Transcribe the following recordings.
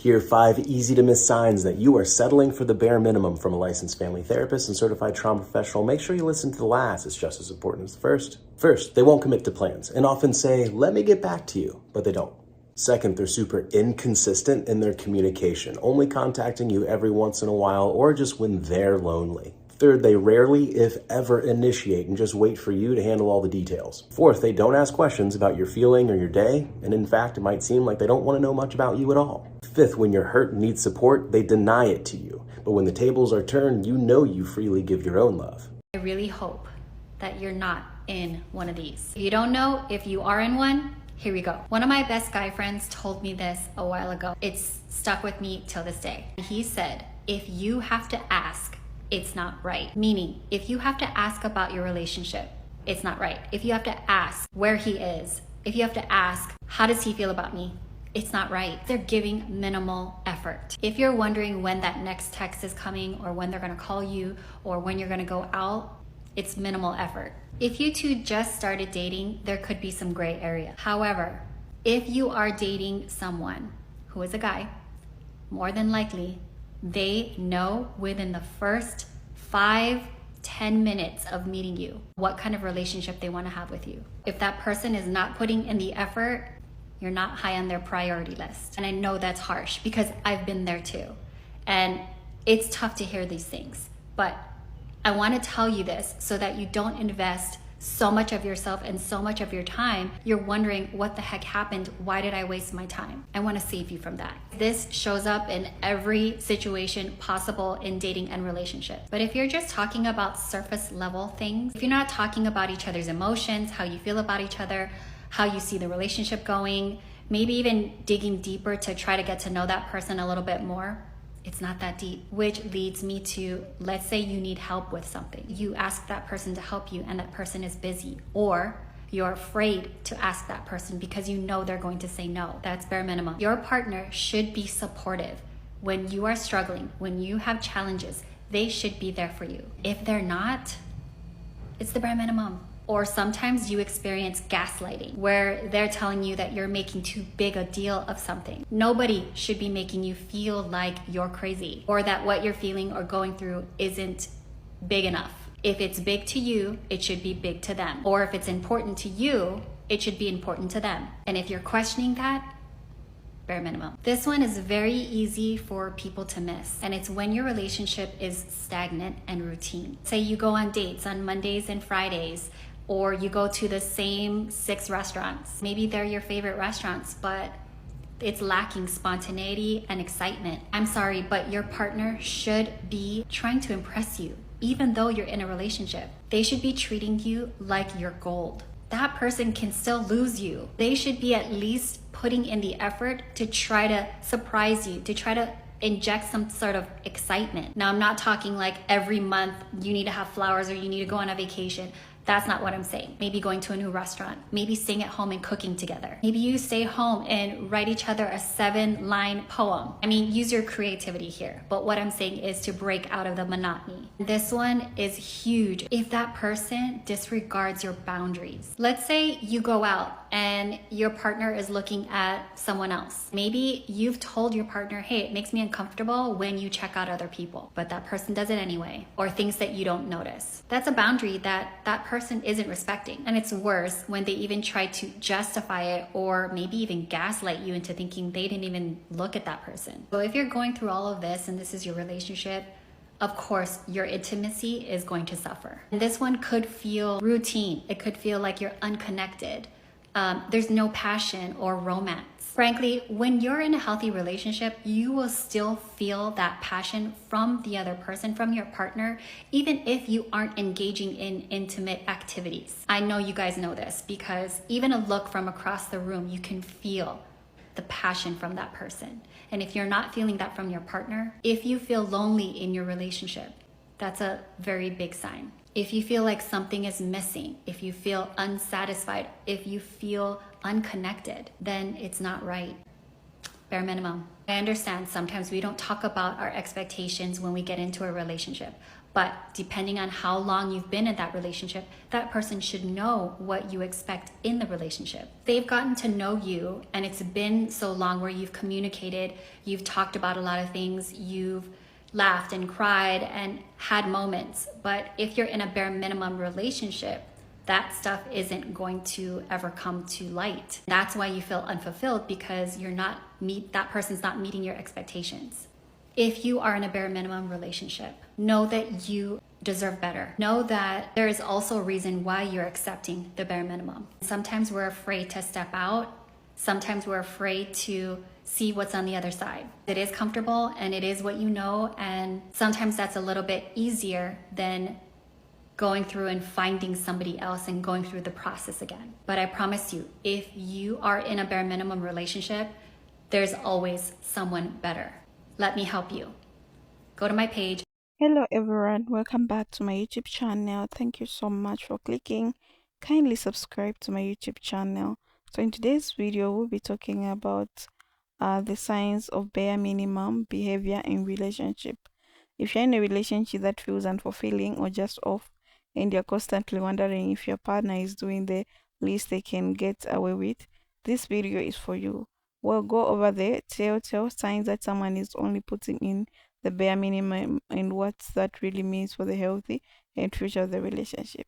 Here are 5 easy to miss signs that you are settling for the bare minimum from a licensed family therapist and certified trauma professional. Make sure you listen to the last. It's just as important as the first. First, they won't commit to plans and often say, let me get back to you, but they don't. Second, they're super inconsistent in their communication, only contacting you every once in a while or just when they're lonely. Third, they rarely, if ever, initiate and just wait for you to handle all the details. Fourth, they don't ask questions about your feeling or your day, and in fact, it might seem like they don't want to know much about you at all. Fifth, when you're hurt and need support, they deny it to you. But when the tables are turned, you know you freely give your own love. I really hope that you're not in one of these. If you don't know if you are in one, here we go. One of my best guy friends told me this a while ago. It's stuck with me till this day. He said, if you have to ask, it's not right. Meaning, if you have to ask about your relationship, it's not right. If you have to ask where he is, if you have to ask, how does he feel about me? It's not right. They're giving minimal effort. If you're wondering when that next text is coming or when they're gonna call you or when you're gonna go out, it's minimal effort. If you two just started dating, there could be some gray area. However, if you are dating someone who is a guy, more than likely, they know within the first 5-10 minutes of meeting you what kind of relationship they want to have with you. If that person is not putting in the effort, you're not high on their priority list. And I know that's harsh because I've been there too. And it's tough to hear these things, but I want to tell you this so that you don't invest so much of yourself and so much of your time. You're wondering what the heck happened? Why did I waste my time? I want to save you from that. This shows up in every situation possible in dating and relationships. But if you're just talking about surface level things, if you're not talking about each other's emotions, how you feel about each other, how you see the relationship going, maybe even digging deeper to try to get to know that person a little bit more, it's not that deep. Which leads me to, let's say you need help with something. You ask that person to help you and that person is busy, or you're afraid to ask that person because you know they're going to say no. That's bare minimum. Your partner should be supportive. When you are struggling, when you have challenges, they should be there for you. If they're not, it's the bare minimum. Or sometimes you experience gaslighting, where they're telling you that you're making too big a deal of something. Nobody should be making you feel like you're crazy or that what you're feeling or going through isn't big enough. If it's big to you, it should be big to them. Or if it's important to you, it should be important to them. And if you're questioning that, bare minimum. This one is very easy for people to miss, and it's when your relationship is stagnant and routine. Say you go on dates on Mondays and Fridays, or you go to the same 6 restaurants. Maybe they're your favorite restaurants, but it's lacking spontaneity and excitement. I'm sorry, but your partner should be trying to impress you, even though you're in a relationship. They should be treating you like you're gold. That person can still lose you. They should be at least putting in the effort to try to surprise you, to try to inject some sort of excitement. Now, I'm not talking like every month you need to have flowers or you need to go on a vacation. That's not what I'm saying. Maybe going to a new restaurant, maybe staying at home and cooking together. Maybe you stay home and write each other a 7-line poem. I mean, use your creativity here. But what I'm saying is to break out of the monotony. This one is huge. If that person disregards your boundaries. Let's say you go out and your partner is looking at someone else. Maybe you've told your partner, hey, it makes me uncomfortable when you check out other people, but that person does it anyway, or things that you don't notice. That's a boundary that person isn't respecting. And it's worse when they even try to justify it or maybe even gaslight you into thinking they didn't even look at that person. So if you're going through all of this and this is your relationship, of course, your intimacy is going to suffer. And this one could feel routine. It could feel like you're unconnected. There's no passion or romance. Frankly, when you're in a healthy relationship, you will still feel that passion from the other person, from your partner, even if you aren't engaging in intimate activities. I know you guys know this because even a look from across the room, you can feel the passion from that person. And if you're not feeling that from your partner, if you feel lonely in your relationship, that's a very big sign. If you feel like something is missing, if you feel unsatisfied, if you feel unconnected, then it's not right. Bare minimum. I understand sometimes we don't talk about our expectations when we get into a relationship, But depending on how long you've been in that relationship, that person should know what you expect in the relationship. They've gotten to know you, and it's been so long where you've communicated, you've talked about a lot of things, you've laughed and cried and had moments. But if you're in a bare minimum relationship, that stuff isn't going to ever come to light. That's why you feel unfulfilled, because that person's not meeting your expectations. If you are in a bare minimum relationship, know that you deserve better. Know that there is also a reason why you're accepting the bare minimum. Sometimes we're afraid to step out. Sometimes we're afraid to see what's on the other side. It is comfortable and it is what you know, and sometimes that's a little bit easier than going through and finding somebody else and going through the process again. But I promise you, if you are in a bare minimum relationship, there's always someone better. Let me help you. Go to my page. Hello everyone, welcome back to my YouTube channel. Thank you so much for clicking. Kindly subscribe to my YouTube channel. So in today's video, we'll be talking about the signs of bare minimum behavior in relationship. If you're in a relationship that feels unfulfilling or just off, and you're constantly wondering if your partner is doing the least they can get away with, this video is for you. We'll go over the telltale signs that someone is only putting in the bare minimum and what that really means for the healthy and future of the relationship.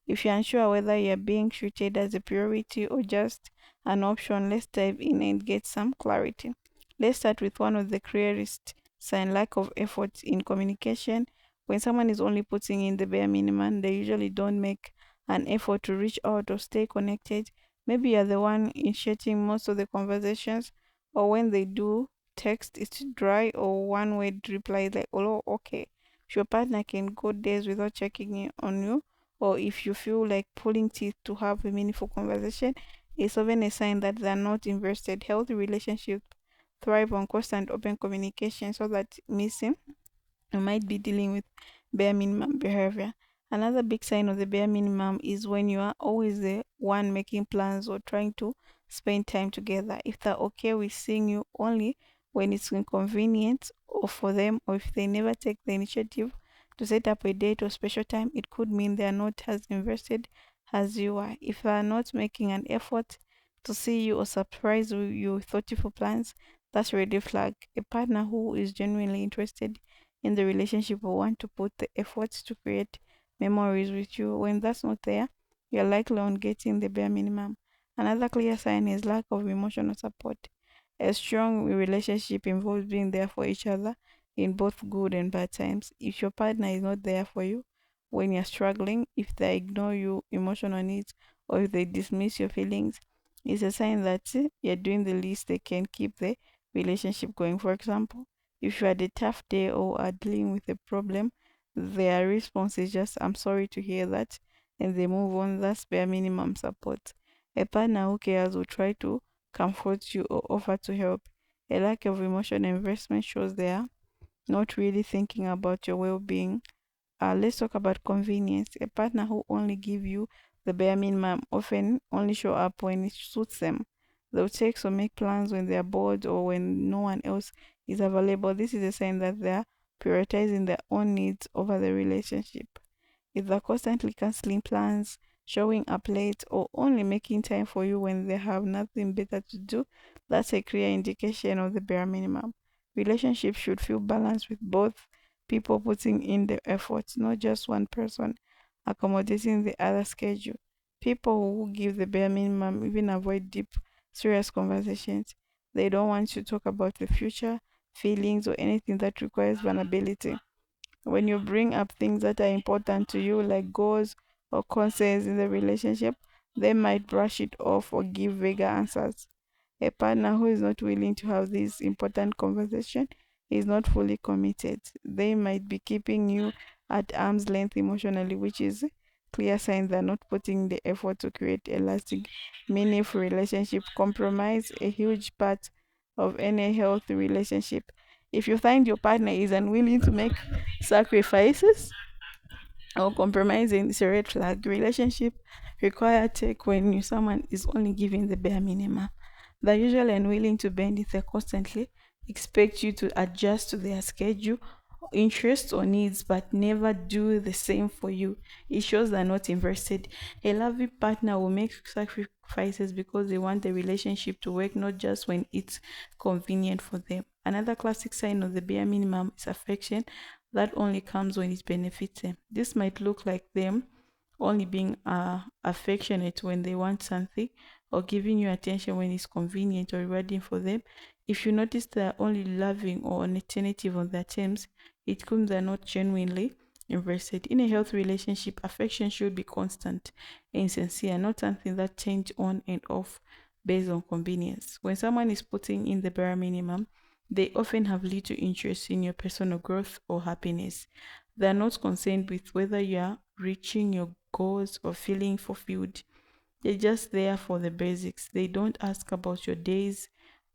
If you're unsure whether you're being treated as a priority or just an option, let's dive in and get some clarity. Let's start with one of the clearest signs: lack of effort in communication. When someone is only putting in the bare minimum, they usually don't make an effort to reach out or stay connected. Maybe you're the one initiating most of the conversations, or when they do, text is dry or one word reply like, oh, okay. If your partner can go days without checking in on you, or if you feel like pulling teeth to have a meaningful conversation, it's often a sign that they're not invested. Healthy relationships thrive on constant open communication, so that missing, you might be dealing with bare minimum behavior. Another big sign of the bare minimum is when you are always the one making plans or trying to spend time together. If they're okay with seeing you only when it's inconvenient or for them, or if they never take the initiative to set up a date or special time, it could mean they are not as invested as you are. If they are not making an effort to see you or surprise you with thoughtful plans, that's a red flag. A partner who is genuinely interested in the relationship will want to put the efforts to create memories with you. When that's not there, you're likely on getting the bare minimum. Another clear sign is lack of emotional support. A strong relationship involves being there for each other in both good and bad times. If your partner is not there for you when you're struggling, if they ignore your emotional needs, or if they dismiss your feelings, it's a sign that you're doing the least they can keep the relationship going. For example, if you had a tough day or are dealing with a problem, their response is just, I'm sorry to hear that, and they move on. That's bare minimum support. A partner who cares will try to comfort you or offer to help. A lack of emotional investment shows they are not really thinking about your well being. Let's talk about convenience. A partner who only give you the bare minimum often only show up when it suits them. They'll text or make plans when they're bored or when no one else is available. This is a sign that they're prioritizing their own needs over the relationship. If they're constantly canceling plans, showing up late, or only making time for you when they have nothing better to do, that's a clear indication of the bare minimum. Relationships should feel balanced, with both people putting in the effort, not just one person accommodating the other schedule. People who give the bare minimum even avoid deep, serious conversations. They don't want to talk about the future, feelings, or anything that requires vulnerability. When you bring up things that are important to you, like goals or concerns in the relationship, they might brush it off or give vague answers. A partner who is not willing to have this important conversation is not fully committed. They might be keeping you at arm's length emotionally, which is clear sign they're not putting the effort to create a lasting, meaningful relationship. Compromise a huge part of any healthy relationship. If you find your partner is unwilling to make sacrifices or compromising, it's a red flag. Relationship require take when someone is only giving the bare minimum. They're usually unwilling to bend if they constantly expect you to adjust to their schedule interest or needs but never do the same for you, it shows they're not invested. A loving partner will make sacrifices because they want the relationship to work, not just when it's convenient for them. Another classic sign of the bare minimum is affection that only comes when it benefits them. This might look like them only being affectionate when they want something, or giving you attention when it's convenient or rewarding for them. If you notice they're only loving or an alternative on their terms, it comes they're not genuinely invested. In a healthy relationship, affection should be constant and sincere, not something that change on and off based on convenience. When someone is putting in the bare minimum, they often have little interest in your personal growth or happiness. They're not concerned with whether you are reaching your goals or feeling fulfilled. They're just there for the basics. They don't ask about your days,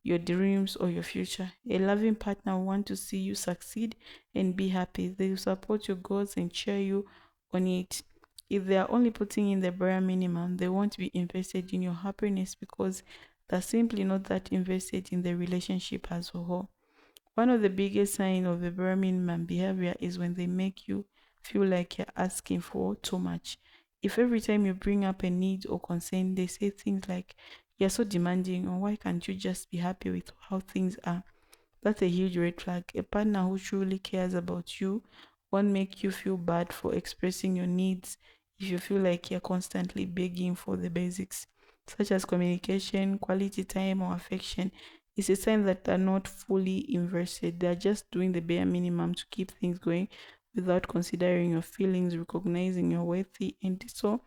your dreams, or your future. A loving partner will want to see you succeed and be happy. They will support your goals and cheer you on it. If they are only putting in the bare minimum, they won't be invested in your happiness because they're simply not that invested in the relationship as a whole. One of the biggest signs of the bare minimum behavior is when they make you feel like you're asking for too much. If every time you bring up a need or concern, they say things like, "You're so demanding," or "Why can't you just be happy with how things are?" That's a huge red flag. A partner who truly cares about you won't make you feel bad for expressing your needs if you feel like you're constantly begging for the basics, such as communication, quality time, or affection. It's a sign that they're not fully invested. They're just doing the bare minimum to keep things going without considering your feelings, recognizing your worthy. And so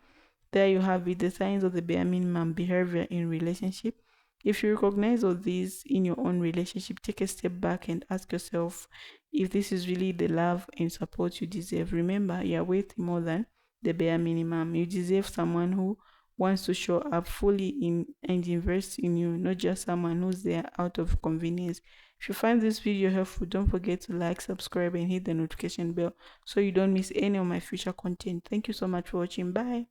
there you have it, the signs of the bare minimum behavior in relationship. If you recognize all these in your own relationship, take a step back and ask yourself if this is really the love and support you deserve. Remember, you are worth more than the bare minimum. You deserve someone who wants to show up fully in and invest in you, not just someone who's there out of convenience. If you find this video helpful, don't forget to like, subscribe, and hit the notification bell so you don't miss any of my future content. Thank you so much for watching. Bye.